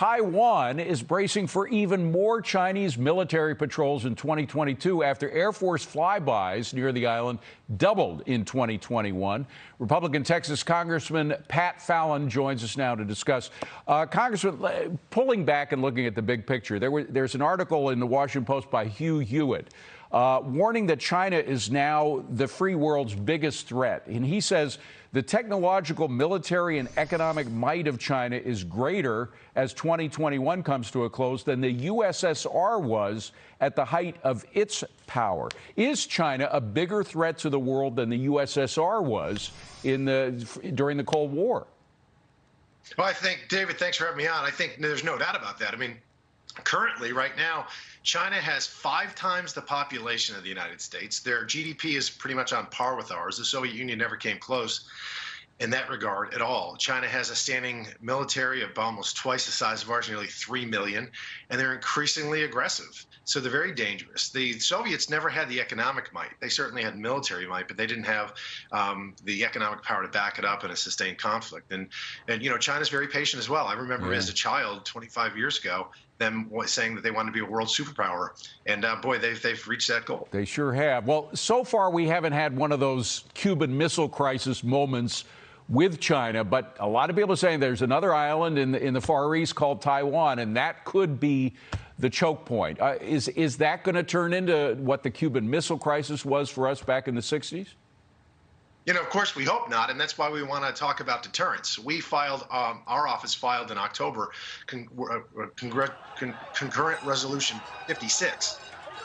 Taiwan is bracing for even more Chinese military patrols in 2022 after Air Force flybys near the island doubled in 2021. Republican Texas Congressman Pat Fallon joins us now to discuss. Congressman, pulling back and looking at the big picture, there's an article in the Washington Post by Hugh Hewitt warning that China is now the free world's biggest threat. And he says the technological, military, and economic might of China is greater as 2021 comes to a close than the USSR was at the height of its power. Is China a bigger threat to the world than the USSR was during the Cold War? Well, I think, David, thanks for having me on. I think there's no doubt about that. I mean, currently, right now, China has 5 times the population of the United States. Their GDP is pretty much on par with ours. The Soviet Union never came close in that regard at all. China has a standing military of almost twice the size of ours, nearly 3 million, and they're increasingly aggressive. So they're very dangerous. The Soviets never had the economic might. They certainly had military might, but they didn't have the economic power to back it up in a sustained conflict. And you know, China's very patient as well. I remember as a child 25 years ago, them saying that they wanted to be a world superpower. And boy, they've reached that goal. They sure have. Well, so far we haven't had one of those Cuban Missile Crisis moments with China, but a lot of people are saying there's another island in the Far East called Taiwan, and that could be the choke point. Is that going to turn into what the Cuban Missile Crisis was for us back in the 60s? You know, of course, we hope not, and that's why we want to talk about deterrence. We filed, our office filed in October, concurrent resolution 56,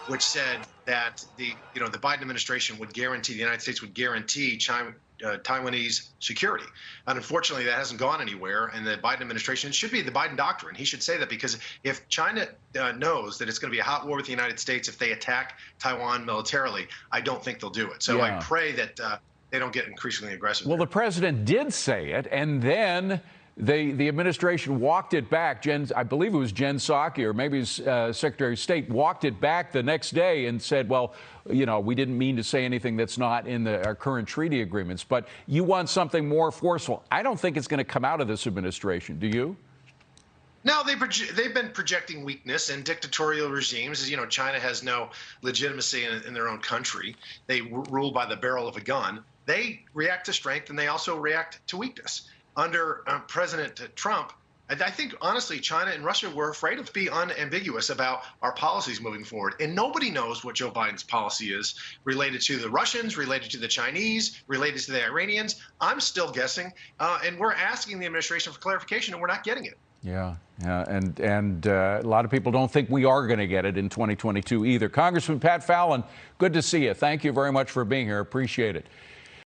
which said that the Biden administration would guarantee, the United States would guarantee Taiwanese security. And unfortunately, that hasn't gone anywhere. And the Biden administration, it should be the Biden doctrine. He should say that, because if China knows that it's going to be a hot war with the United States if they attack Taiwan militarily, I don't think they'll do it. So I pray that they don't get increasingly aggressive. Well, the president did say it, and then the administration walked it back. I believe it was Jen Psaki, or maybe his Secretary of State, walked it back the next day and said, well, you know, we didn't mean to say anything that's not in our current treaty agreements. But you want something more forceful. I don't think it's going to come out of this administration. Do you? No, they've been projecting weakness, and dictatorial regimes, as you know, China has no legitimacy in their own country. They rule by the barrel of a gun. They react to strength, and they also react to weakness. Under President Trump, I think, honestly, China and Russia were afraid to be unambiguous about our policies moving forward. And nobody knows what Joe Biden's policy is related to the Russians, related to the Chinese, related to the Iranians. I'm still guessing. And we're asking the administration for clarification, and we're not getting it. Yeah. And a lot of people don't think we are going to get it in 2022 either. Congressman Pat Fallon, good to see you. Thank you very much for being here. Appreciate it.